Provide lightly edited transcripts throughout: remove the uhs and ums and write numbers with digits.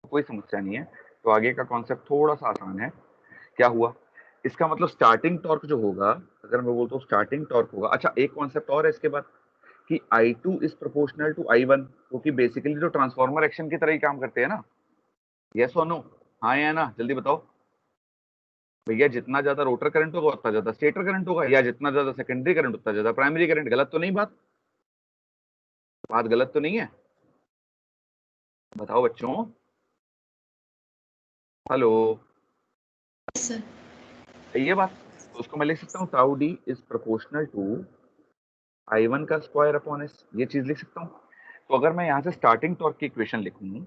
कोई समस्या नहीं है। तो आगे का कॉन्सेप्ट थोड़ा सा आसान है। क्या हुआ, इसका मतलब स्टार्टिंग टॉर्क जो होगा, अगर मैं बोलता हूँ स्टार्टिंग टॉर्क होगा, अच्छा एक कॉन्सेप्ट और है इसके बाद कि I2 is proportional to I1, क्योंकि बेसिकली जो ट्रांसफॉर्मर एक्शन की तरह ही काम करते हैं ना। यस और नो, हाँ या ना, जल्दी बताओ भैया। जितना ज्यादा रोटर करंट होगा उतना ज्यादा स्टेटर करंट होगा, या जितना ज्यादा सेकेंडरी करंट उतना ज्यादा प्राइमरी करंट। गलत तो नहीं बात? बात गलत तो नहीं है? बताओ बच्चों, हेलो, सर सही है बात? तो उसको मैं लिख सकता हूँ tau D is proportional to I1 का स्क्वायर अपॉन एस, ये चीज लिख सकता हूँ। तो अगर मैं यहाँ से स्टार्टिंग टॉर्क की इक्वेशन लिखूं,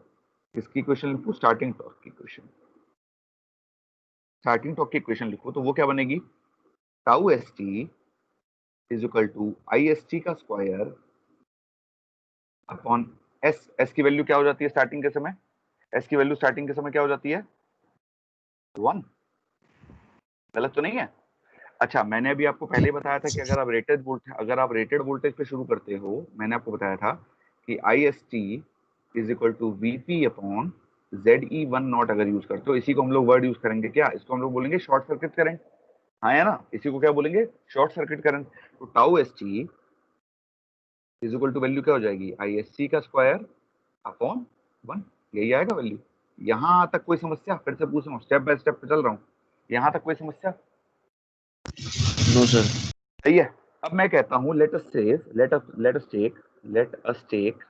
किसकी इक्वेशन लिखूं? स्टार्टिंग टॉर्क की इक्वेशन। स्टार्टिंग टॉर्क की इक्वेशन लिखो तो वो क्या बनेगी? Tau S T is equal to I S T का स्क्वायर अपॉन एस। एस की वैल्यू क्या हो जाती है स्टार्टिंग के समय? एस की वैल्यू स्टार्टिंग के समय क्या हो जाती है? 1। गलत तो नहीं है? अच्छा, मैंने अभी आपको पहले ही बताया था कि अगर आप रेटेड वोल्टेज पे शुरू करते हो, मैंने आपको बताया था कि I S T is equal to VP upon ZE1 naught अगर यूज करते हो। इसी को हम लोग वर्ड यूज करेंगे, क्या इसको हम लोग बोलेंगे? Short circuit current. हाँ या ना, इसी को क्या बोलेंगे? Short circuit current. तो tau S T is equal to value क्या हो जाएगी? आई एस सी का स्क्वायर अपॉन 1, यही आएगा वैल्यू। यहां तक कोई समस्या? फिर से पूछ रहा हूँ, स्टेप बाय स्टेप पे चल रहा हूँ, यहां तक कोई समस्या? No sir. सही है। अब मैं कहता हूं लेट अस टेक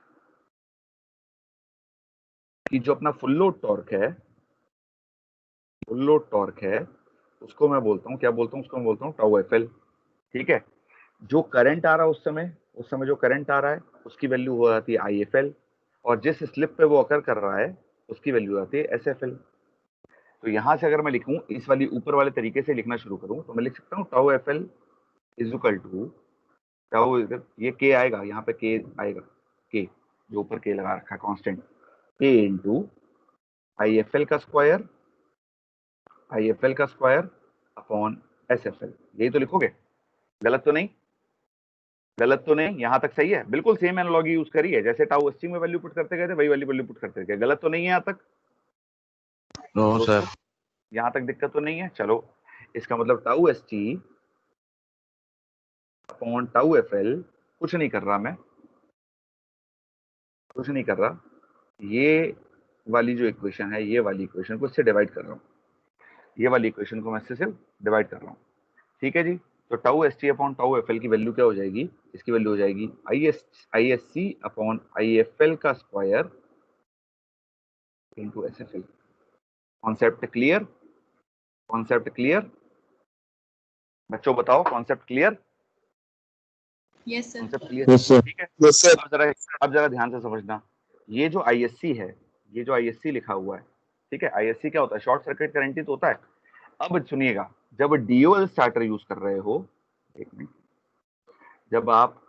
कि जो अपना फुल लोड टॉर्क है उसको मैं बोलता हूं, क्या बोलता हूं उसको? मैं बोलता हूं टाउ एफ एल। ठीक है। जो करंट आ रहा है उस समय जो करंट आ रहा है उसकी वैल्यू हो जाती है आई एफ एल, और जिस स्लिप पे वो अकर कर रहा है उसकी वैल्यू आती है एस एफ एल। तो यहां से अगर मैं लिखूं, इस वाली ऊपर वाले तरीके से लिखना शुरू करूं, तो मैं लिख सकता हूं tau F L is equal to tau, ये के आएगा, यहाँ पे के आएगा, के जो ऊपर के लगा रखा है कांस्टेंट, के इंटू आई एफ एल का square upon S F L. यही तो लिखोगे? गलत तो नहीं? गलत तो नहीं? यहां तक सही है? बिल्कुल सेम एनालॉजी यूज करी है, जैसे टाउ एस में वैल्यू पुट करते गए थे वही वाली वैल्यू पुट करते गए। गलत तो नहीं है यहां तक? नो दोस्तों, सर। यहां तक दिक्कत तो नहीं है? चलो, इसका मतलब tau S T upon tau F L, कुछ नहीं कर रहा मैं, कुछ नहीं कर रहा, ये वाली जो इक्वेशन है, ये वाली इक्वेशन को इससे डिवाइड कर रहा हूँ, ये वाली इक्वेशन को मैं इससे सिर्फ डिवाइड कर रहा हूँ। ठीक है जी। तो tau S T upon tau F L की वैल्यू क्या हो जाएगी? इसकी वैल्यू हो जाएगी I S C upon I F L का square into S F L. Concept clear? Concept clear बच्चों? बताओ, concept clear? Yes sir concept clear? Yes sir. ठीक है। Yes sir. अब जरा ध्यान से समझना, ये जो आईएससी है, ये जो आईएससी लिखा हुआ है, ठीक है, आईएससी क्या होता है? शॉर्ट सर्किट करंट ही तो होता है। अब सुनिएगा, जब डीओएल स्टार्टर यूज कर रहे हो, एक मिनट, जब आप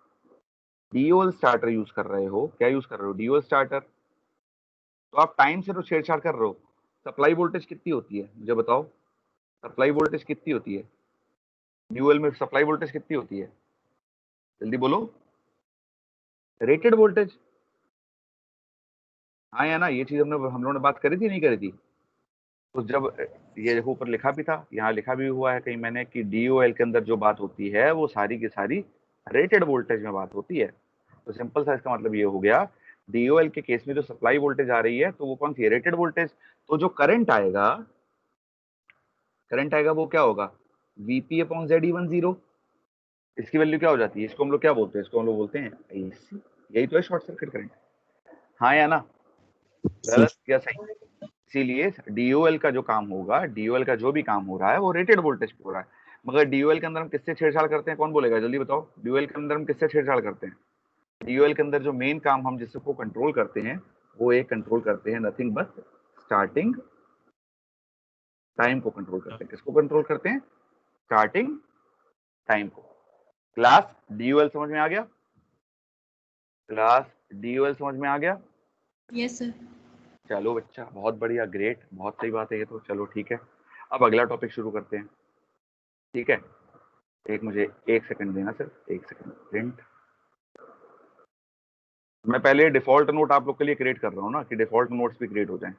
डीओएल स्टार्टर यूज कर रहे हो, क्या यूज कर रहे हो? डीओएल स्टार्टर, तो आप टाइम से तो छेड़छाड़ कर रहे हो। सप्लाई वोल्टेज कितनी होती है मुझे बताओ? सप्लाई वोल्टेज कितनी होती है ड्यूएल में? सप्लाई वोल्टेज कितनी होती है? जल्दी बोलो। Rated voltage. हाँ या ना, ये चीज हम लोगों ने बात करी थी नहीं करी थी? तो जब ये देखो ऊपर लिखा भी था, यहाँ लिखा भी हुआ है कहीं मैंने कि डीओएल के अंदर जो बात होती है वो सारी की सारी रेटेड वोल्टेज में बात होती है। तो सिंपल सा इसका मतलब ये हो गया, डीओएल के केस में जो सप्लाई वोल्टेज आ रही है तो वो कौन सी है? Rated voltage. तो जो करंट आएगा वो क्या होगा? VP upon ZE10। इसकी वैल्यू क्या हो जाती है? इसको हम लोग क्या बोलते हैं? इसको हम लोग बोलते हैं आईएससी। यही तो है शॉर्ट सर्किट करंट। हाँ या ना? गलत या सही? इसीलिए डीओएल का जो काम होगा, डीओएल का जो भी काम हो रहा है वो रेटेड वोल्टेज पे हो रहा है। मगर डीओएल के अंदर हम किससे छेड़छाड़ करते हैं? कौन बोलेगा? जल्दी बताओ। डीओएल के अंदर हम किससे छेड़छाड़ करते हैं? डीओएल के अंदर जो मेन काम हम जिसको कंट्रोल करते हैं, वो एक कंट्रोल करते हैं नथिंग बट स्टार्टिंग टाइम को कंट्रोल करते हैं। किसको कंट्रोल करते हैं? स्टार्टिंग टाइम को। क्लास डीओएल समझ में आ गया? क्लास डीओएल समझ में आ गया? यस सर चलो बच्चा, बहुत बढ़िया, ग्रेट, बहुत सही बात है ये तो। चलो ठीक है, अब अगला टॉपिक शुरू करते हैं। ठीक है, मुझे 1 सेकंड देना, सिर्फ 1 सेकंड। प्रिंट। मैं पहले डिफॉल्ट नोट आप लोग के लिए क्रिएट कर रहा हूँ ना, कि डिफॉल्ट नोट्स भी क्रिएट हो जाएं।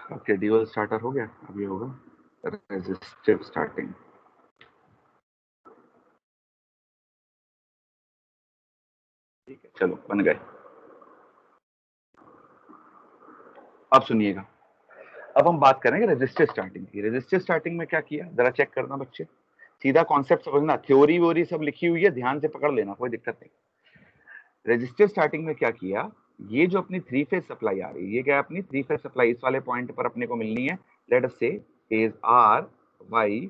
ओके, ड्यूअल स्टार्टर हो गया। अब ये होगा रेजिस्टिव स्टार्टिंग। ठीक है, चलो बन गए। अब सुनिएगा, अब हम बात करेंगे रेजिस्टिव स्टार्टिंग की। रेजिस्टिव स्टार्टिंग में क्या किया, जरा चेक करना बच्चे, सीधा कॉन्सेप्ट समझना, थ्योरी वोरी सब लिखी हुई है, ध्यान से पकड़ लेना, कोई दिक्कत नहीं। रेजिस्टिव स्टार्टिंग में क्या किया, ये जो अपनी 3 फेज सप्लाई आ रही है, ये क्या है अपनी 3 फेज सप्लाई, इस वाले पॉइंट पर अपने को मिलनी है। लेट अस से फेज आर वाई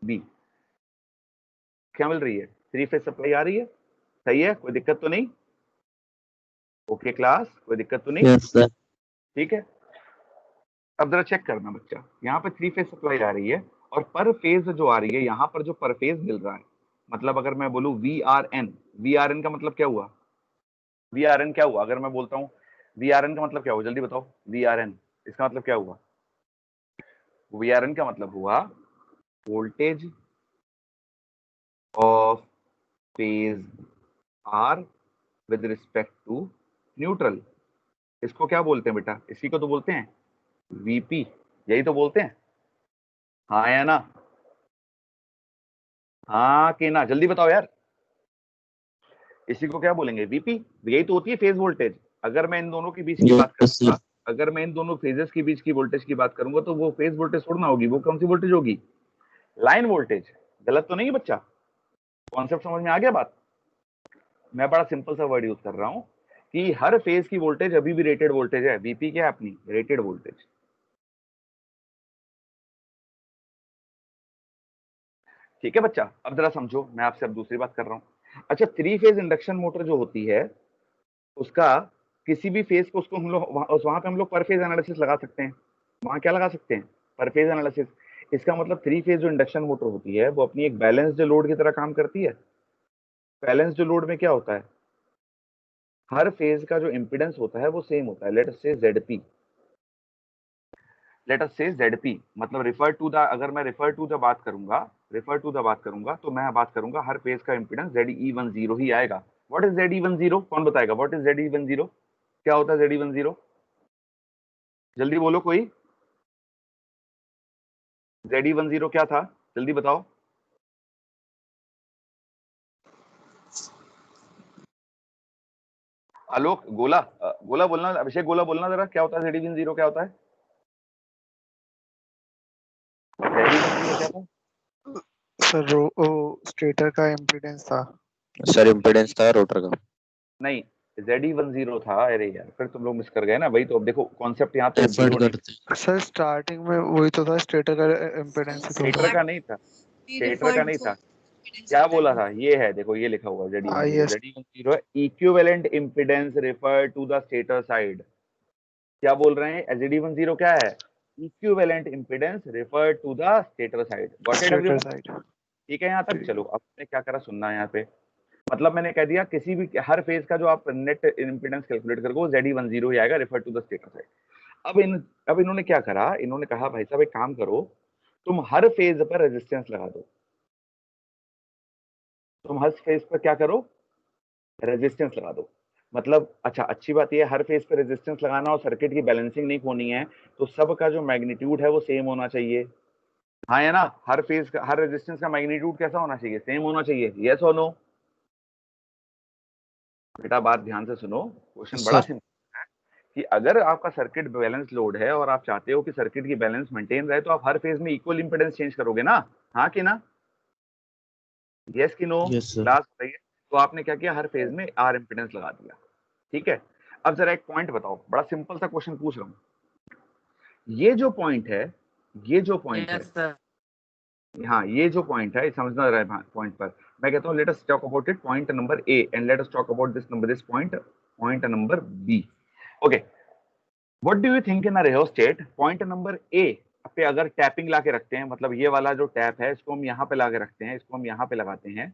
बी क्या मिल रही है, 3 फेज सप्लाई आ रही है, सही है, कोई दिक्कत तो नहीं? ओके क्लास, कोई दिक्कत तो नहीं? Yes sir. ठीक है, अब जरा चेक करना बच्चा, यहाँ पर 3 फेज सप्लाई आ रही है और पर फेज जो आ रही है, यहाँ पर जो पर फेज मिल रहा है, मतलब अगर मैं बोलूं वी आर एन का मतलब क्या हुआ, वी आर एन क्या हुआ, अगर मैं बोलता हूँ वी आर एन का मतलब क्या हुआ, जल्दी बताओ, वी आर एन इसका मतलब क्या हुआ? वी आर एन का मतलब हुआ voltage of phase R with respect to neutral. इसको क्या बोलते हैं बेटा, इसी को तो बोलते हैं वीपी, यही तो बोलते हैं, हाँ या ना, हाँ कि ना, जल्दी बताओ यार, इसी को क्या बोलेंगे, वीपी, यही तो होती है फेज वोल्टेज। अगर मैं इन दोनों के बीच की बात यस करूंगा, सर। अगर मैं इन दोनों फेजेस के बीच की वोल्टेज की बात करूंगा, तो वो फेज वोल्टेज थोड़ा ना होगी, वो कौन सी वोल्टेज होगी, लाइन वोल्टेज। गलत तो नहीं बच्चा, कॉन्सेप्ट समझ में आ गया बात? मैं बड़ा सिंपल सा वर्ड यूज कर रहा हूं कि हर फेज की वोल्टेज अभी भी रेटेड वोल्टेज है, वीपी क्या है अपनी रेटेड वोल्टेज। ठीक है बच्चा, अब जरा समझो, मैं आपसे अब दूसरी बात कर रहा हूं। अच्छा, 3 फेज इंडक्शन मोटर जो होती है, उसका किसी भी फेज को, उसको हम लोग वहां पे हम लोग पर फेज एनालिसिस लगा सकते हैं। वहां क्या लगा सकते हैं, पर फेज एनालिसिस। इसका मतलब 3 फेज जो इंडक्शन मोटर होती है, वो अपनी एक बैलेंस्ड लोड की तरह काम करती है। बैलेंस्ड लोड में क्या होता है, हर फेज का जो इंपीडेंस होता है वो सेम होता है। लेट अस से जेडपी, लेट अस से जेडपी मतलब रिफर टू द, अगर मैं रिफर टू द बात करूंगा, तो मैं बात करूंगा हर फेज का इंपीडेंस ZE10 ही आएगा। व्हाट इज ZE10, कौन बताएगा व्हाट इज ZE10, क्या होता है ZE10, जल्दी बोलो कोई, ZE10 क्या था, जल्दी बताओ। आलोक, गोला, गोला बोलना, अभिषेक गोला बोलना जरा, क्या होता है ZE10, क्या होता है ZE10, क्या था? सर वो स्टेटर का इम्पीडेंस था। सर इम्पिडेंस था रोटर का। नहीं, ZE10 था, अरे यार फिर तुम लोग मिस कर गए ना भाई। तो अब देखो कॉन्सेप्ट यहाँ पे एफर्ट जीरो नहीं, करते हैं। सर स्टार्टिंग में वही तो था, स्टेटर का इम्पीडेंस ही तो स्टेटर था। का नहीं था, We स्टेटर का referred नहीं for था, impedance क्या at that बोला moment. था, ये है देखो, ये लिखा हुआ है ZE10, IS ZE10 है equivalent impedance refer to the stator side. क्या बोल रहे हैं, ZE10 क्या है, equivalent impedance refer to the stator side. Got it stator everyone? Side. ठीक है यहाँ तक, चलो अब मैंने क्या करा सुनना यहाँ पे, मतलब मैंने कह दिया किसी भी हर फेज का जो आप नेट इम्पीडेंस कैलकुलेट करोगे वो ZE10 ही आएगा, refer to the stator side. अब इन्होंने क्या करा, इन्होंने कहा भाई साहब एक काम करो, तुम हर फेज पर रेजिस्टेंस लगा दो, तुम हर फेज पर क्या करो, रेजिस्टेंस लगा दो। मतलब अच्छा, अच्छी बात यह है हर फेज पे रेजिस्टेंस लगाना और सर्किट की बैलेंसिंग नहीं होनी है, तो सबका जो मैग्नीट्यूड है वो सेम होना चाहिए, हाँ या ना, हर फेज का हर रेजिस्टेंस का मैग्नीट्यूड कैसा होना चाहिए, सेम होना चाहिए, यस और नो? बेटा बात ध्यान से सुनो, क्वेश्चन बड़ा सर सिंपल है कि अगर आपका सर्किट बैलेंस लोड है और आप चाहते हो कि सर्किट की बैलेंस मेंटेन रहे, तो आप हर फेज में इक्वल इंपीडेंस चेंज करोगे ना, हाँ कि ना, यस कि नो? Yes sir. क्लास बताइए। तो आपने क्या किया, हर फेज में आर इंपीडेंस लगा दिया। ठीक है, अब जरा एक पॉइंट बताओ, बड़ा सिंपल सा क्वेश्चन पूछ रहा हूं, ये जो पॉइंट है, ये जो पॉइंट है, हाँ ये जो पॉइंट है, समझना रहा है पॉइंट पर, मैं कहता हूँ let us talk about it point number A and let us talk about this point number B. Okay, what do you think in a rheostat, point number A पे अगर टैपिंग ला के रखते हैं, मतलब ये वाला जो टैप है इसको हम यहाँ पे ला के रखते हैं, इसको हम यहाँ पे लगाते हैं,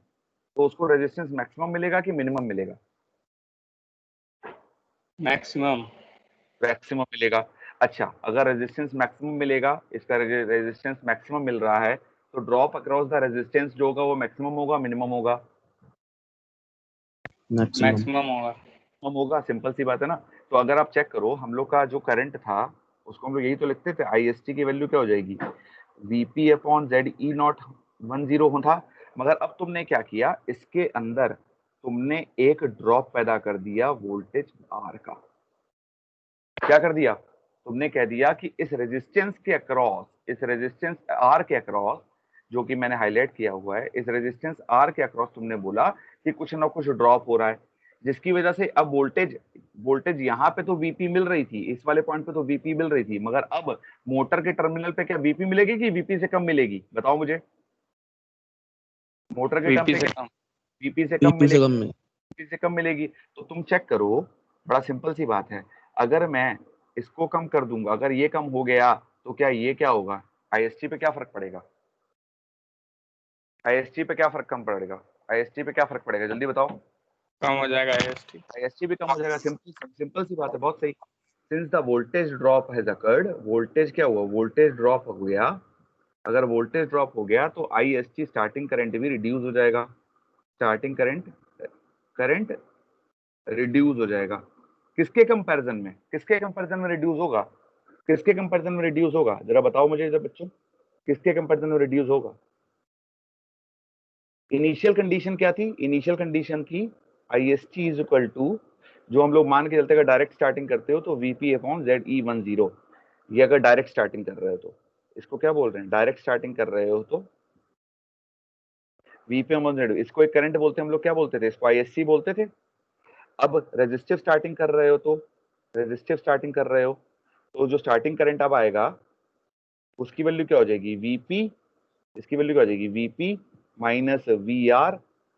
तो उसको रेजिस्टेंस मैक्सिमम मिलेगा कि मिनिमम मिलेगा? मैक्सिमम। मैक्सिमम मिलेगा। अच्छा, अगर रेजिस्टेंस मैक्सिमम मिलेगा, इसका रेजिस्टेंस मैक्सिमम मिल रहा है, तो ड्रॉप अक्रॉस द रेजिस्टेंस जो होगा वो मैक्सिमम होगा मिनिमम होगा? मैक्सिमम। मैक्सिमम होगा। हम होगा, सिंपल सी बात है ना। तो अगर आप चेक करो, हम लोग का जो करंट था उसको हम लोग यही तो लिखते थे, IST की वैल्यू क्या हो जाएगी, VP अपॉन ZE नॉट 10 था। मगर अब तुमने क्या किया, इसके अंदर तुमने एक ड्रॉप पैदा कर दिया वोल्टेज R का। क्या कर दिया तुमने, कह दिया कि इस रेजिस्टेंस के अक्रॉस, इस रेजिस्टेंस R के अक्रॉस, जो कि मैंने हाईलाइट किया हुआ है, इस रेजिस्टेंस R के अक्रॉस तुमने बोला कि कुछ ना कुछ ड्रॉप हो रहा है, जिसकी वजह से अब वोल्टेज यहाँ पे तो VP मिल रही थी, इस वाले पॉइंट पे तो VP मिल रही थी, मगर अब मोटर के टर्मिनल पे क्या VP मिलेगी कि VP से कम मिलेगी, बताओ मुझे। मोटर के टर्म पे VP से कम मिलेगी, VP से कम मिलेगी। तो तुम चेक करो, बड़ा सिंपल सी बात है, अगर मैं इसको कम कर दूंगा, अगर ये कम हो गया तो क्या ये क्या होगा, IST पे क्या फर्क पड़ेगा, IST पे क्या फर्क कम पड़ेगा, IST पे क्या फर्क पड़ेगा, जल्दी बताओ। कम हो जाएगा IST भी कम हो जाएगा, सिंपल सी बात है, बहुत सही। Since the voltage drop has occurred, voltage क्या हुआ, वोल्टेज ड्रॉप हो गया। अगर वोल्टेज ड्रॉप हो गया तो IST स्टार्टिंग करंट भी रिड्यूस हो जाएगा, स्टार्टिंग करंट रिड्यूस हो जाएगा। किसके कंपैरिजन में, किसके कंपैरिजन में रिड्यूस होगा, किसके कंपैरिजन में रिड्यूस होगा, जरा बताओ मुझे जरा बच्चों, किसके कंपैरिजन में रिड्यूस होगा। इनिशियल कंडीशन क्या थी, इनिशियल कंडीशन थी IST इज इक्वल टू, जो हम लोग मान के चलते, अगर डायरेक्ट स्टार्टिंग करते हो तो VP अपॉन ZE10, ये अगर डायरेक्ट स्टार्टिंग कर रहे हो तो इसको क्या बोल रहे हैं, डायरेक्ट स्टार्टिंग कर रहे हो तो VP अपॉन Z, इसको एक करंट बोलते हैं हम लोग, क्या बोलते थे, इसको ISC बोलते थे। अब रेजिस्टिव स्टार्टिंग कर रहे हो तो, रेजिस्टिव स्टार्टिंग कर रहे हो तो जो स्टार्टिंग करंट अब आएगा उसकी वैल्यू क्या हो जाएगी, VP, इसकी वैल्यू क्या हो जाएगी, VP minus VR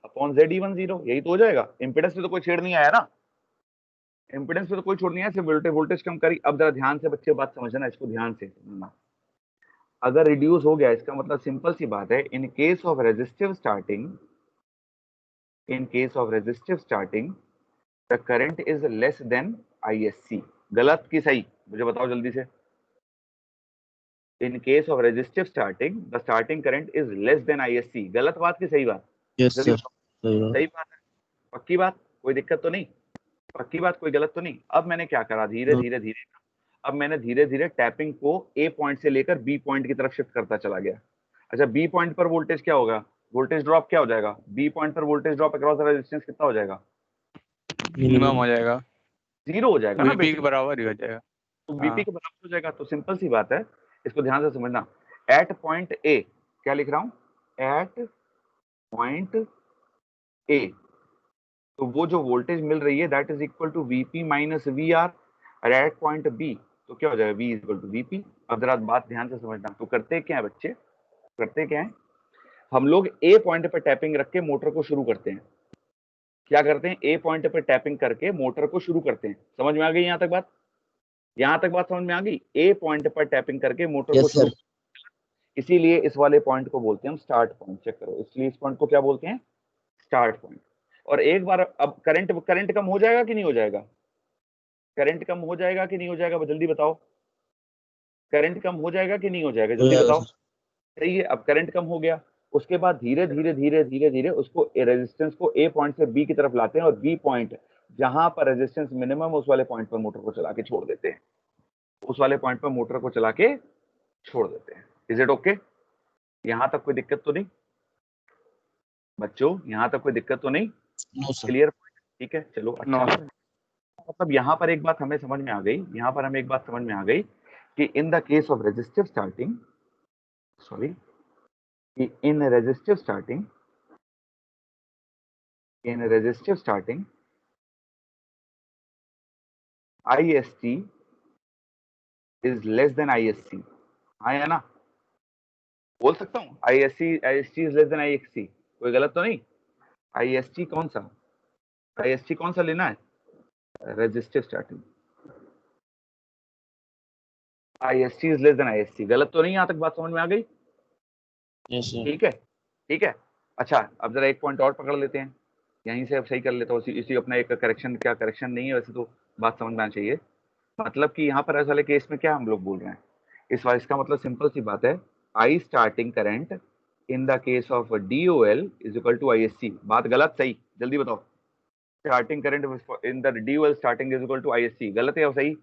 upon ZE10, यही तो हो जाएगा। इंपेडेंस पे तो कोई छेड़ नहीं आया ना, इंपेडेंस पे तो कोई छोड़ नहीं आया, सिर्फ वोल्टेज कम करी। अब जरा ध्यान से बच्चे बात समझना, इसको ध्यान से समझना। अगर रिड्यूस हो गया, इसका मतलब सिंपल सी बात है, in case of resistive starting, in case of resistive starting the current is less than ISC। गलत की सही, मुझे बताओ जल्दी से। In case of resistive starting the starting current is less than ISC, गलत बात की सही बात, यस जल्दी सर, बताओ। सही बात है, पक्की बात, कोई दिक्कत तो नहीं, पक्की बात, कोई गलत तो नहीं। अब मैंने क्या करा, धीरे धीरे धीरे, अब मैंने धीरे धीरे टैपिंग को A पॉइंट से लेकर B पॉइंट की तरफ शिफ्ट करता चला गया। अच्छा, B पॉइंट पर वोल्टेज क्या होगा, वोल्टेज ड्रॉप क्या हो जाएगा, B पॉइंट पर voltage drop across the resistance कितना हो जाएगा, मिनिमम हो जाएगा, जीरो हो जाएगा ना, VP के बराबर ही हो जाएगा। तो VP के बराबर हो जाएगा। तो सिंपल सी बात है, इसको ध्यान से समझना। एट पॉइंट A, क्या लिख रहा हूं, एट पॉइंट A, तो वो जो वोल्टेज मिल रही है that is equal to VP minus VR, और एट पॉइंट B तो क्या हो जाएगा, V is equal to VP। अब जरा बात ध्यान से समझना, तो करते क्या है बच्चे, करते क्या है, हम लोग A पॉइंट पर टैपिंग रख के मोटर को शुरू करते हैं। क्या करते हैं, A पॉइंट पर टैपिंग करके मोटर को शुरू करते हैं। समझ में आ गई यहां तक बात, यहां तक बात समझ में आ गई। A पॉइंट पर टैपिंग करके मोटर को शुरू, इसीलिए इस वाले पॉइंट को बोलते हैं हम स्टार्ट पॉइंट। चेक करो, इसलिए इस पॉइंट को क्या बोलते हैं, स्टार्ट पॉइंट। और एक बार अब करंट कम हो जाएगा कि नहीं हो जाएगा, करंट कम हो जाएगा कि नहीं हो जाएगा, जल्दी बताओ, करंट कम हो जाएगा कि नहीं हो जाएगा, जल्दी बताओ। सही है, अब करंट कम हो गया, उसके बाद धीरे धीरे धीरे धीरे धीरे उसको रेजिस्टेंस को A पॉइंट से B की तरफ लाते हैं, और B पॉइंट जहां पर रेजिस्टेंस मिनिमम, उस वाले पॉइंट पर मोटर को चला के छोड़ देते हैं, उस वाले पॉइंट पर मोटर को चला के छोड़ देते हैं। इज इट ओके, यहां तक कोई दिक्कत तो नहीं बच्चों, यहां तक कोई दिक्कत तो नहीं, क्लियर, ठीक है, चलो अच्छा। मतलब यहाँ पर एक बात हमें समझ में आ गई, यहाँ पर हमें एक बात समझ में आ गई कि इन the case of resistive starting, sorry, in resistive starting IST is less than ISC। हाँ या ना, बोल सकता हूँ IST is less than IXC, कोई गलत तो नहीं। IST कौन सा, IST कौन सा लेना है, resistive starting, IST is less than ISC, गलत तो नहीं, यहाँ तक बात समझ में आ गई, ठीक है, ठीक है। अच्छा, अब जरा एक पॉइंट और पकड़ लेते हैं, यहीं से अब सही कर लेता हूँ, इसी अपना एक करेक्शन, क्या करेक्शन नहीं है वैसे तो, बात समझ में आना चाहिए। मतलब कि यहाँ पर ऐसा वाले केस में क्या हम लोग बोल रहे हैं, इस बार इसका मतलब सिंपल सी बात है, I starting current in the case of DOL is equal to ISC। बात गलत सही, जल्दी बताओ, starting current in the DOL starting is equal to ISC, गलत है या सही,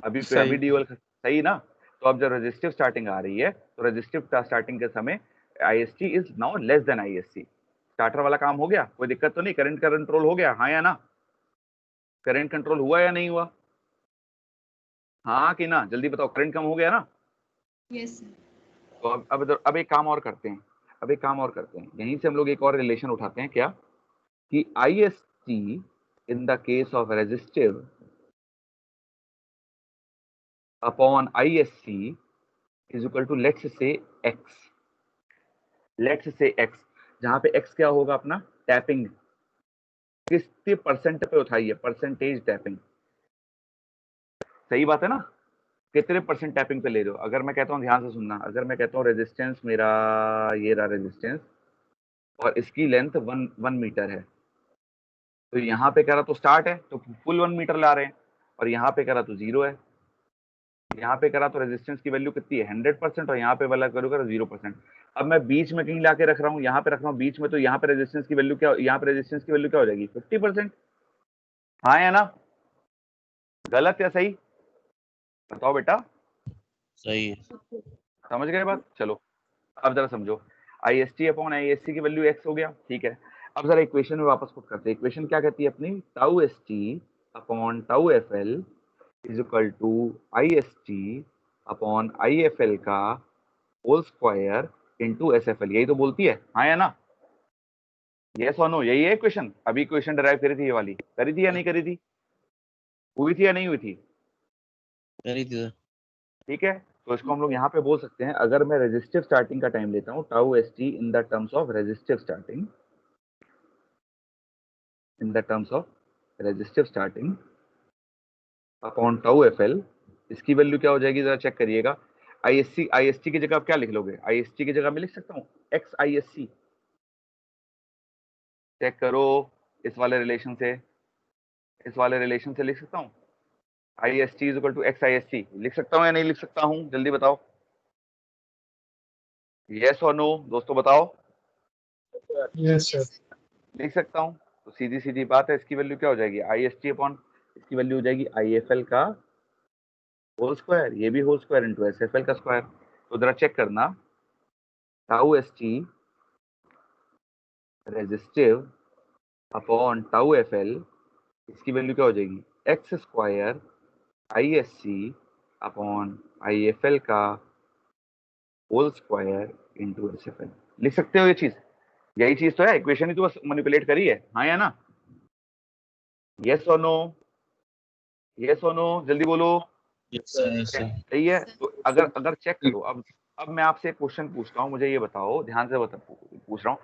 अभी सही। ड्यूअल सही ना। तो अब जब रेजिस्टिव स्टार्टिंग आ रही है तो रेजिस्टिव स्टार्टिंग के समय IST is now less than ISC। Starter वाला काम हो गया, कोई दिक्कत तो नहीं, करंट का कंट्रोल हो गया, हाँ या ना? करंट कंट्रोल हुआ या नहीं हुआ? हाँ कि ना, जल्दी बताओ, करंट कम हो गया ना? Yes sir. तो अब एक काम और करते हैं, यहीं से हम लोग एक और रिलेशन उठाते हैं, क्या कि IST in the case of resistive upon ISC is equal to let's say x, जहां पे x क्या होगा अपना, टैपिंग, कितने परसेंट पे उठाई है, परसेंटेज टैपिंग, सही बात है ना? कितने परसेंट टैपिंग पे ले रहे हो? अगर मैं कहता हूँ, ध्यान से सुनना, अगर मैं कहता हूँ रेजिस्टेंस मेरा ये रहा रेजिस्टेंस और इसकी लेंथ 1 मीटर है, तो यहाँ पे कह रहा तो स्टार्ट है तो फुल 1 मीटर ला रहे हैं, और यहाँ पे कह रहा तो 0 है, यहाँ पे करा तो रेजिस्टेंस की वैल्यू कितनी है, 100%, और यहाँ पे वाला करूँगा 0%। अब मैं बीच में कहीं लाके रख रहा हूँ, यहाँ पे रख रहा हूँ बीच में, तो यहाँ पे रेजिस्टेंस की वैल्यू क्या, यहाँ पे रेजिस्टेंस की वैल्यू क्या हो जाएगी, 50%। हाँ या ना, गलत या सही, बताओ बेटा? सही है। समझ गए बात? चलो अब जरा समझो, IST अपॉन ISC की वैल्यू x हो गया, ठीक है। अब जरा इक्वेशन में वापस पुट करते हैं। इक्वेशन क्या कहती है अपनी, tau ST upon tau FL is equal to IST upon IFL का होल स्क्वायर इनटू SFL, यही तो बोलती है, हाँ या ना? यस और नो, यही है इक्वेशन। अभी इक्वेशन डिराइव करी थी, ये वाली करी थी या नहीं करी थी, हुई थी या नहीं हुई थी? करी थी सर। ठीक है, तो इसको हम लोग यहाँ पे बोल सकते हैं, अगर मैं रेजिस्टिव स्टार्टिंग का टाइम लेता हूँ, tau ST in the terms of resistive starting, upon tau FL, इसकी वैल्यू क्या हो जाएगी, जरा चेक करिएगा। IST की जगह आप क्या लिख लोगे, IST की जगह मैं लिख सकता हूँ XISC, चेक करो, इस वाले रिलेशन से लिख सकता हूँ, IST is equal to XISC, लिख सकता हूँ या नहीं लिख सकता हूँ, जल्दी बताओ, यस और नो दोस्तों बताओ। Yes sir. लिख सकता हूँ, तो सीधी सीधी बात है, इसकी वैल्यू क्या हो जाएगी, IST अपॉन इसकी वैल्यू हो जाएगी IFL का होल स्क्वायर, ये भी होल स्क्वायर इनटू SFL का स्क्वायर। तो जरा चेक करना, tau ST resistive upon tau FL, इसकी वैल्यू क्या हो जाएगी, x square ISC upon IFL का होल स्क्वायर इनटू SFL। लिख सकते हो ये चीज, यही चीज तो है, इक्वेशन ही तो बस मैनिपुलेट करी है, हाँ या ना? यस और नो, जल्दी बोलो। Yes sir, yes sir. सही है, तो अगर चेक करो, अब मैं आपसे एक क्वेश्चन पूछता हूँ, मुझे ये बताओ, ध्यान से पूछ रहा हूँ,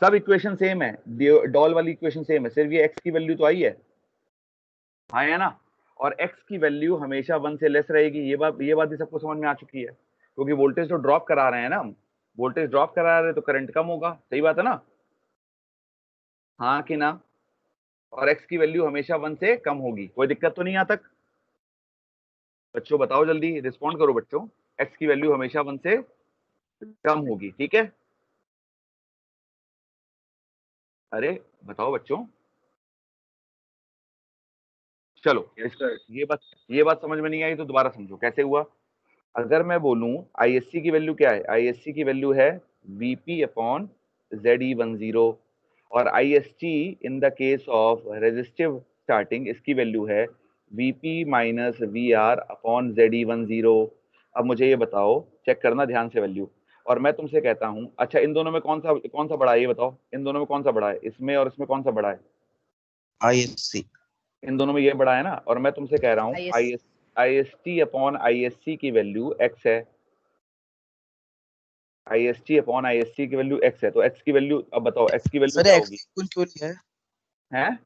सब इक्वेशन सेम है, डॉल वाली इक्वेशन सेम है, सिर्फ ये एक्स की वैल्यू तो आई है, हाँ या ना? और एक्स की वैल्यू हमेशा 1 से लेस रहेगी, ये बात भी सबको समझ में आ चुकी है, क्योंकि वोल्टेज तो ड्रॉप करा रहे हैं ना हम, वोल्टेज ड्रॉप करा रहे हैं तो करंट कम होगा, सही बात है ना? हाँ कि ना? और एक्स की वैल्यू हमेशा 1 से कम होगी, कोई दिक्कत तो नहीं यहाँ तक? बच्चों बताओ, जल्दी रिस्पॉन्ड करो बच्चों, एक्स की वैल्यू हमेशा 1 से कम होगी, ठीक है? अरे बताओ बच्चों, चलो ये बात समझ में नहीं आई तो दोबारा समझो कैसे हुआ। अगर मैं बोलूं ISC की वैल्यू क्या है, ISC की वैल्यू है VP अपॉन ZE10, और IST in the case of resistive starting, इसकी वैल्यू है VP minus VR upon ZE10। अब मुझे ये बताओ, चेक करना ध्यान से वैल्यू, और मैं तुमसे कहता हूं, अच्छा इन दोनों में कौन सा बड़ा है, ये बताओ, इन दोनों में कौन सा बड़ा है, इसमें और इसमें कौन सा बड़ा है? ISC। इन दोनों में ये बड़ा है ना, और मैं तुमसे कह रहा हूँ IST अपॉन ISC की वैल्यू x है, IST अपॉन ISC की वैल्यू x है, तो x की वैल्यू, अब बताओ x की वैल्यू सर क्या एक्स होगी? क्यों लिया है? हैं?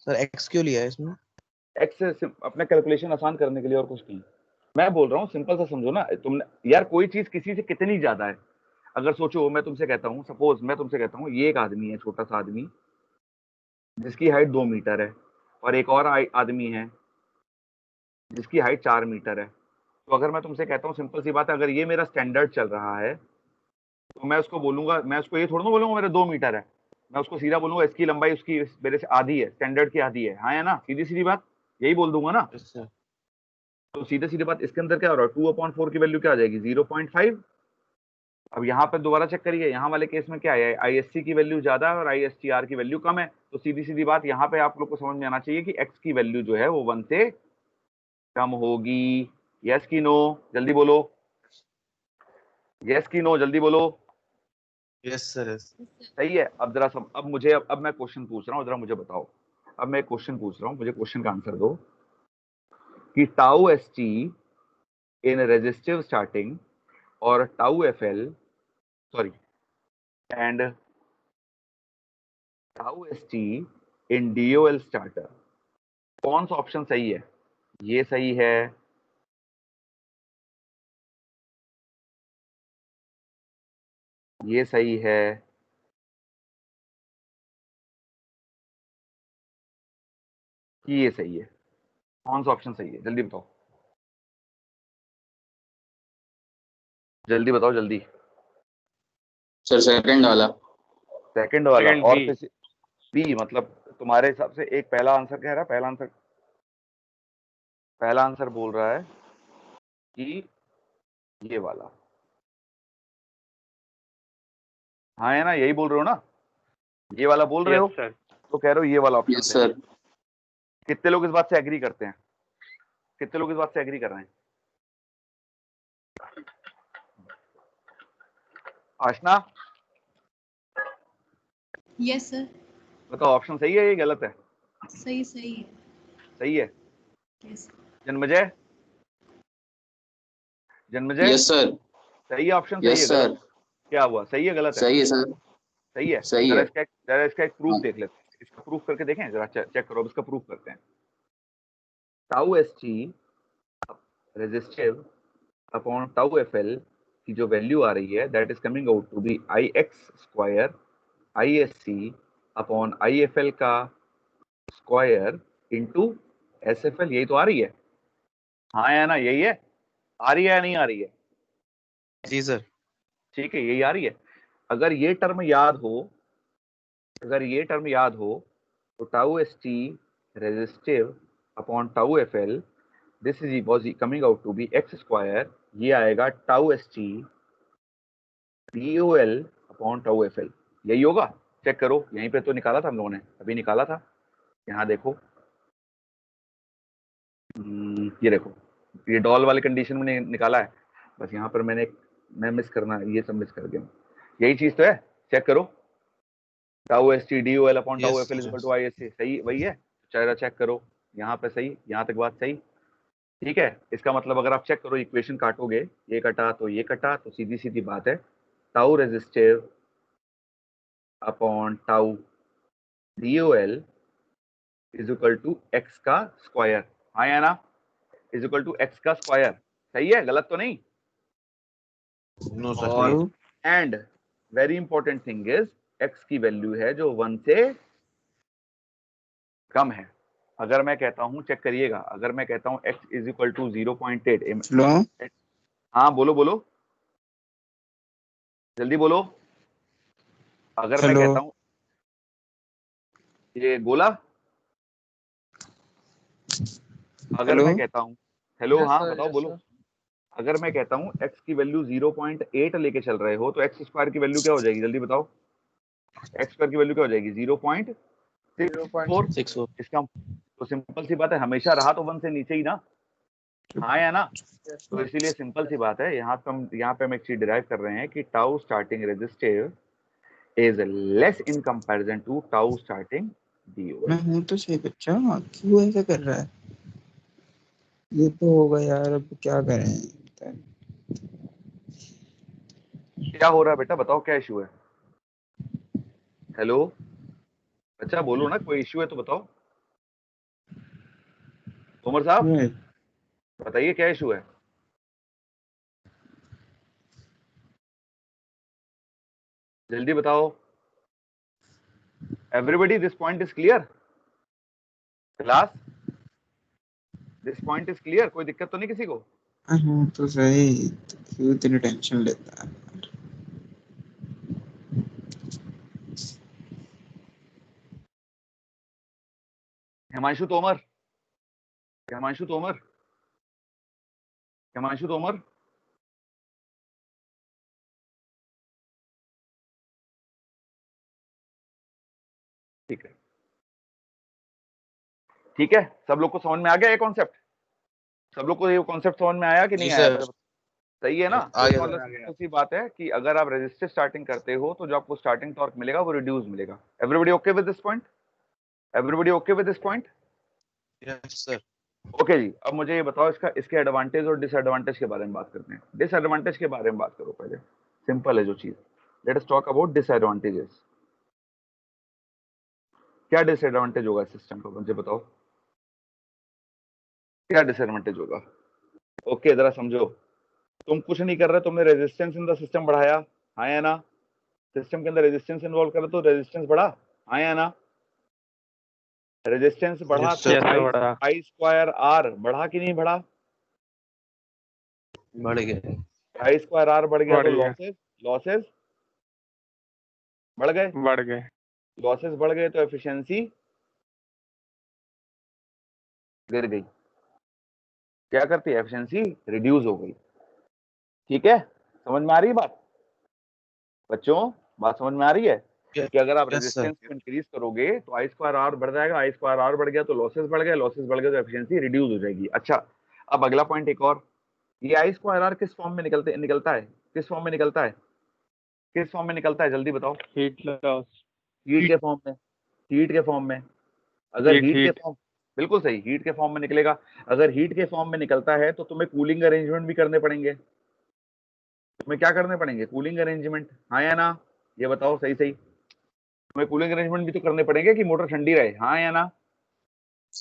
सर एक्स क्यों लिया है इसमें? x अपने कैलकुलेशन आसान करने के लिए, और कुछ नहीं। मैं बोल रहा हूँ सिंपल सा समझो ना, तुमने यार कोई चीज किसी से कितनी ज्यादा है, अगर सोचो, मैं तुमसे कहता हूँ, सपोज मैं तुमसे कहता हूँ, ये एक आदमी है, छोटा सा आदमी, जिसकी हाइट 2 मीटर है, और एक और आदमी है जिसकी हाइट 4 मीटर है। तो अगर मैं तुमसे कहता हूँ, सिंपल सी बात है, अगर ये मेरा स्टैंडर्ड चल रहा है, तो मैं उसको बोलूंगा, मैं उसको ये थोड़ा ना बोलूंगा मेरे 2 मीटर है, मैं उसको सीधा बोलूंगा इसकी लंबाई उसकी मेरे से आधी है, स्टैंडर्ड की आधी है, हाँ या ना? सीधी सीधी बात यही बोल दूंगा ना। Yes sir. तो सीधे सीधे बात इसके अंदर क्या हो रहा है, 2/4 की वैल्यू क्या आ जाएगी 0.5। अब यहाँ पर दोबारा चेक करिए, यहाँ वाले केस में क्या है, ISC की वैल्यू ज्यादा है और ISTR की वैल्यू कम है, तो सीधी सीधी बात यहाँ पे आप लोग को समझ में आना चाहिए कि x की वैल्यू जो है वो 1 से कम होगी। यस की नो, जल्दी बोलो, यस की नो, जल्दी बोलो। Yes sir. सही है। अब जरा सब, अब मुझे, अब मैं क्वेश्चन पूछ रहा हूँ, जरा मुझे बताओ। अब मैं क्वेश्चन पूछ रहा हूँ, मुझे क्वेश्चन का आंसर दो कि टाउ ST इन रेजिस्टिव स्टार्टिंग और tau FL, sorry, and tau ST in DOL starter, कौन सा ऑप्शन सही है? ये सही है, ये सही है, कि ये सही है? कौन सा ऑप्शन सही है, जल्दी बताओ, जल्दी बताओ जल्दी। सर सेकंड वाला। सेकंड वाला? Second और B। किसी बी? मतलब तुम्हारे हिसाब से एक पहला आंसर कह रहा है, पहला आंसर बोल रहा है कि ये वाला, हाँ है ना, यही बोल रहे हो ना, ये वाला बोल रहे हो, यस सर। तो कह रहे हो ये वाला ऑप्शन यस सही है। सर। कितने लोग इस बात से एग्री करते हैं? कितने लोग इस बात से एग्री कर रहे हैं? आशना, यस सर। बताओ ऑप्शन सही है, ये गलत है? सही सही है। सही है। Yes Janmejay, Janmejay, yes sir. सही है ऑप्शन? सही है यस गलत? सर। क्या हुआ, सही है गलत है? सही है सर। सही है। सही जरा है। इसका एक प्रूफ हाँ। देख लेते हैं, इसका प्रूफ करके देखें जरा, चेक करो, अब इसका प्रूफ करते हैं। Tau ST resistive upon tau FL की जो वैल्यू आ रही है, that is coming out to be IX² ISC upon IFL का स्क्वायर इंटू SFL, यही तो आ रही है, हाँ या ना, यही है? आ रही है या नहीं आ रही है? जी सर। ठीक है, यही आ रही है। अगर ये टर्म याद हो, अगर ये टर्म याद हो, तो tau ST resistive upon tau FL, this is coming out to be X², ये आएगा tau ST DOL upon tau FL, यही होगा। चेक करो, यहीं पे तो निकाला था हम लोगों ने, अभी निकाला था, यहाँ देखो, ये देखो, ये डॉल वाले कंडीशन में निकाला है, बस यहाँ पर मैं मिस करना, ये सब मिस कर गया, यही चीज तो है। चेक करो, tau ST DOL upon tau yes FL sir. Equal to ISC, सही वही है। चेहरा चेक करो, यहाँ पे सही, यहाँ तक बात सही, ठीक है। इसका मतलब अगर आप चेक करो, इक्वेशन काटोगे, ये कटा तो ये कटा, तो सीधी सीधी बात है, tau resistive upon tau DOL is equal to X का स्क्वायर, हाँ या ना, इज इक्वल टू एक्स का स्क्वायर, सही है, गलत तो नहीं? No sir. और and very important thing is, X की वैल्यू है जो 1 से कम है। अगर मैं कहता हूं, चेक करिएगा, अगर मैं कहता हूं x is equal to 0.8, hello. हाँ बोलो बोलो, जल्दी बोलो। अगर मैं हेलो। कहता हूं, ये गोला, अगर हेलो। मैं कहता हूं, हेलो, यस हाँ सर। बताओ यस बोलो, सर। अगर मैं कहता हूं x की वैल्यू 0.8 लेके चल रहे हो, तो x² की वैल्यू क्या हो जाएगी, जल्दी बताओ, x² की वैल्यू क्या हो जाएगी 0.64। 0.64। इसका तो सिंपल सी बात है, हमेशा रहा तो 1 से नीचे ही ना, हाँ या ना, तो इसीलिए सिंपल सी बात है, यहाँ पे हम एक चीज डिराइव कर रहे हैं कि tau starting resistive is less in comparison to tau starting DOL। मैं हूँ तो सही बच्चा, क्यों ऐसा कर रहा है? ये तो होगा यार, अब क्या करें? क्या हो रहा है बेटा, बताओ क्या इशू है? हेलो, अच्छा बोलो ना, कोई इशू है तो बताओ, उमर साहब बताइए क्या इशू है, जल्दी बताओ। Everybody, this point is clear class, this point is clear, कोई दिक्कत तो नहीं किसी को? हाँ तो सही, तो क्यों इतनी टेंशन लेता है? हिमांशु तोमर, हिमांशु तोमर, हिमांशु तोमर, ठीक है, ठीक है, सब लोग को समझ में आ गया ये कॉन्सेप्ट? सब लोग को ये कॉन्सेप्ट समझ में आया कि नहीं आया? सही है ना? आ गया, तो सिंपल सी बात है कि अगर आप रेजिस्टिव स्टार्टिंग करते हो तो जो आपको स्टार्टिंग टॉर्क मिलेगा वो रिड्यूस मिलेगा। Everybody okay with this point? Everybody okay with this point? Yes sir. Okay जी, अब मुझे ये बताओ इसके एडवांटेज और डिसएडवांटेज के बारे में बात करते हैं। डिसएडवांटेज के बारे में बात करो पहले, सिंपल है जो चीज। Late us talk about disadvantages. क्या डिसएडवांटेज होगा सिस्टम का, मुझे बताओ क्या डिसएडवांटेज होगा? ओके, जरा समझो। तुम कुछ नहीं कर रहे, तुमने रेजिस्टेंस इन द सिस्टम बढ़ाया, हाँ या ना? सिस्टम के अंदर रेजिस्टेंस इन्वॉल्व करे तो रेजिस्टेंस बढ़ा, हाँ या ना? रेजिस्टेंस बढ़ा Yes, तो sir. आई स्क्वायर आर बढ़ा कि नहीं बढ़ा? बढ़ गया। आई स्क्वायर आर बढ़ गया तो बढ़ गया। लॉसेस लॉसेस बढ़ गए, बढ़ गए। लॉसेस बढ़ गए तो एफिशिएंसी गिर गई। क्या करती है? एफिशिएंसी रिड्यूस हो गई। ठीक है, समझ में आ रही है बात बच्चों? बात समझ में आ रही है कि अगर आप Yes, sir. रेजिस्टेंस को इंक्रीज करोगे तो आई स्क्वायर आर बढ़ जाएगा, आई स्क्वायर आर बढ़ गया तो लॉसेस बढ़ गए, लॉसेस बढ़ गए तो एफिशिएंसी रिड्यूस हो जाएगी। अच्छा, अब अगला पॉइंट एक और, ये आई स्क्वायर आर किस फॉर्म में निकलता है? किस फॉर्म में निकलता है? किस फॉर्म में निकलता है? जल्दी बताओ। Heat loss. हीट के फॉर्म में। हीट के फॉर्म में। अगर हीट के हीट। फॉर्म, बिल्कुल सही, हीट के फॉर्म में निकलेगा। अगर हीट के फॉर्म में निकलता है तो तुम्हें कूलिंग अरेंजमेंट भी करने पड़ेंगे। तुम्हें क्या करने पड़ेंगे? कूलिंग अरेंजमेंट, हाँ या ना? ये बताओ सही सही। तुम्हें कूलिंग अरेंजमेंट भी तो करने पड़ेंगे कि मोटर ठंडी रहे, हाँ या ना?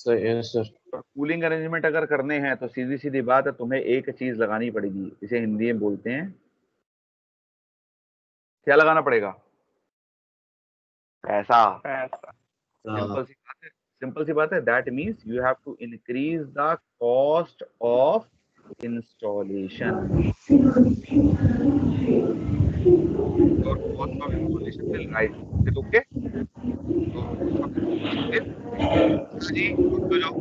Yes sir. कूलिंग अरेंजमेंट अगर करने हैं तो सीधी सीधी बात है, तुम्हें एक चीज लगानी पड़ेगी, इसे हिंदी में बोलते हैं, क्या लगाना पड़ेगा? पैसा। पैसा। सिंपल सी बात है, सिंपल सी बात है। That means you have to increase the cost of installation. Your cost of installation will rise. Is it okay? Your cost of installation will जी, हो जाओ।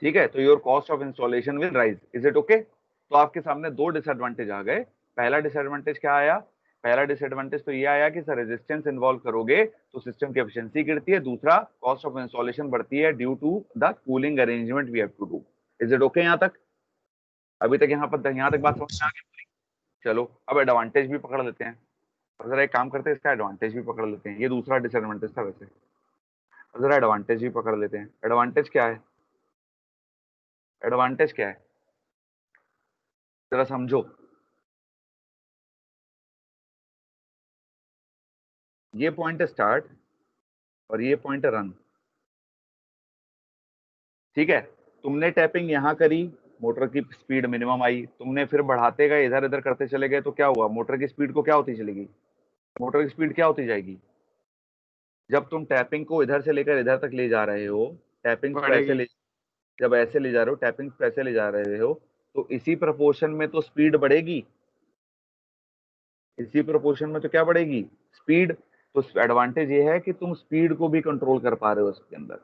ठीक है, तो your cost of installation will rise. Is it okay? तो आपके सामने दो disadvantage आ गए। पहला डिसएडवांटेज क्या आया? पहला डिसएडवांटेज तो ये आया कि सर रेजिस्टेंस इन्वॉल्व करोगे तो सिस्टम की एफिशिएंसी गिरती है। दूसरा, कॉस्ट ऑफ इंस्टॉलेशन बढ़ती है due to the cooling arrangement we have to do. Is it okay यहां तक? अभी तक यहां तक बात समझ में आ गई? चलो अब एडवांटेज भी पकड़ लेते हैं। और जरा एक काम करते हैं, इसका एडवांटेज भी पकड़ लेते हैं। ये दूसरा डिसएडवांटेज था वैसे, और जरा एडवांटेज भी पकड़ लेते हैं। एडवांटेज क्या है? एडवांटेज क्या है जरा समझो। ये पॉइंट है स्टार्ट और ये पॉइंट है रन। ठीक है, तुमने टैपिंग यहां करी, मोटर की स्पीड मिनिमम आई, तुमने फिर बढ़ाते गए, इधर इधर करते चले गए तो क्या हुआ? मोटर की स्पीड को क्या होती चलेगी? मोटर की स्पीड क्या होती जाएगी? जब तुम टैपिंग को इधर से लेकर इधर तक ले जा रहे हो, टैपिंग को ऐसे ले, जब ऐसे ले जा रहे हो, टैपिंग को ऐसे ले जा रहे हो, तो इसी प्रोपोर्शन में तो स्पीड बढ़ेगी। इसी प्रोपोर्शन में तो क्या बढ़ेगी? स्पीड। तो एडवांटेज ये है कि तुम स्पीड को भी कंट्रोल कर पा रहे हो। इसके अंदर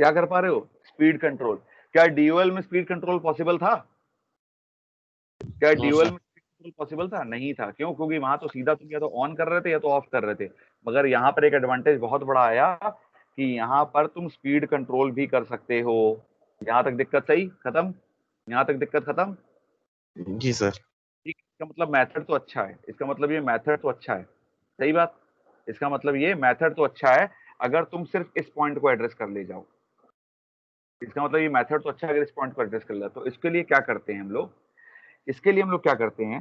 क्या कर पा रहे हो? Speed control. क्या डीओएल में स्पीड कंट्रोल पॉसिबल था? क्या डीओएल में स्पीड कंट्रोल पॉसिबल था? नहीं था। क्यों? क्योंकि वहां तो सीधा तुम या तो ऑन कर रहे थे या तो ऑफ कर रहे थे। मगर यहाँ पर एक एडवांटेज बहुत बड़ा आया कि यहाँ पर तुम स्पीड कंट्रोल भी कर सकते हो। यहाँ तक दिक्कत सही खत्म? यहाँ तक दिक्कत खत्म? जी सर। ठीक, इसका मतलब मेथड तो अच्छा है। इसका मतलब ये मेथड तो अच्छा है। सही बात। इसका मतलब ये मेथड तो अच्छा है अगर तुम सिर्फ इस पॉइंट को एड्रेस कर ले जाओ। इसका मतलब ये मेथड तो अच्छा है अगर इस पॉइंट को एड्रेस कर ले। तो इसके लिए क्या करते हैं हम लोग? इसके लिए हम लोग क्या करते हैं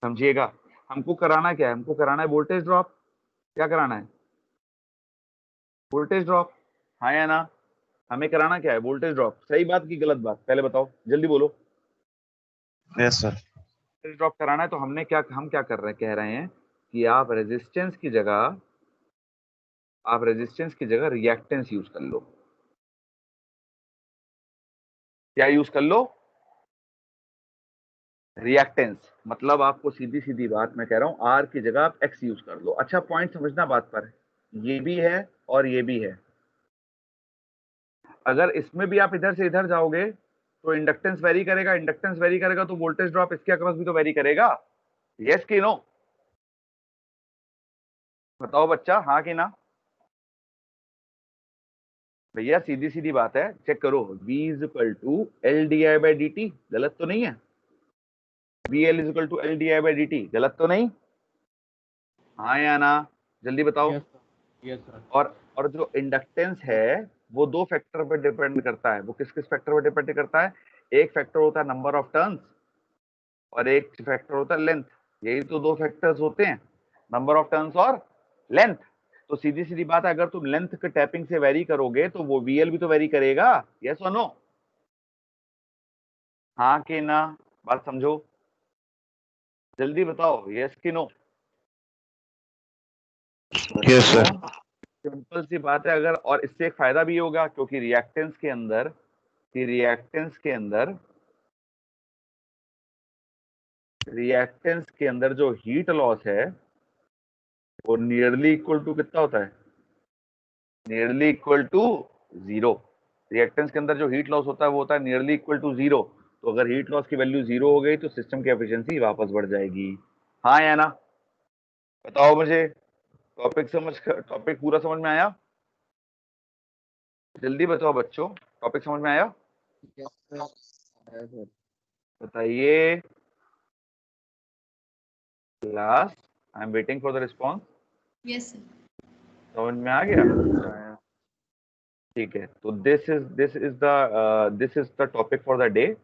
समझिएगा। हमको कराना क्या है? हमको कराना है वोल्टेज ड्रॉप। क्या कराना है? वोल्टेज ड्रॉप, हाँ या ना? हमें कराना क्या है? Voltage drop. सही बात की गलत बात पहले बताओ, जल्दी बोलो। Yes sir. वोल्टेज ड्रॉप कराना है तो हम क्या कर रहे हैं? कह रहे हैं कि आप रेजिस्टेंस की जगह रिएक्टेंस यूज कर लो। क्या यूज कर लो? रिएक्टेंस। मतलब आपको सीधी सीधी बात मैं कह रहा हूं, आर की जगह आप एक्स यूज कर लो। अच्छा पॉइंट समझना बात पर, ये भी है और ये भी है। अगर इसमें भी आप इधर से इधर जाओगे तो इंडक्टेंस वेरी करेगा, इंडक्टेंस वेरी करेगा तो वोल्टेज ड्रॉप इसके अक्रॉस भी तो वेरी करेगा। यस कि नो? बताओ बच्चा, हाँ कि ना? भैया सीधी सीधी बात है, चेक करो। V is equal to L D I by D T, गलत तो नहीं है? VL is equal to L D I by D T, गलत तो नहीं? हाँ या ना? जल्दी बताओ। Yes sir. और जो इंडक्टेंस है वो दो फैक्टर पर डिपेंड करता है। वो किस किस फैक्टर पर डिपेंड करता है? एक फैक्टर होता है नंबर ऑफ टर्न्स और एक फैक्टर होता है लेंथ। यही तो दो फैक्टर्स होते हैं, नंबर ऑफ टर्न्स और लेंथ। तो सीधी सीधी बात है, अगर तुम लेंथ के टैपिंग से वेरी करोगे तो वो VL भी तो वेरी करेगा। यस और नो? हाँ कि ना? बात समझो, जल्दी बताओ, यस कि नो? Yes sir. सिंपल सी बात है। अगर और इससे एक फायदा भी होगा क्योंकि रिएक्टेंस के अंदर जो हीट लॉस है वो नियरली इक्वल टू कितना होता है? Nearly equal to 0। रिएक्टेंस के अंदर जो हीट लॉस होता है वो होता है नियरली इक्वल टू 0। तो अगर हीट लॉस की वैल्यू 0 हो गई तो सिस्टम की एफिशिएंसी वापस बढ़ जाएगी। हाँ या ना? बताओ मुझे, टॉपिक पूरा समझ में आया? जल्दी बताओ बच्चों, टॉपिक समझ में आया? बताइए class, I am waiting for the response. Yes sir. समझ में आ गया? ठीक है, तो this is the topic for the day.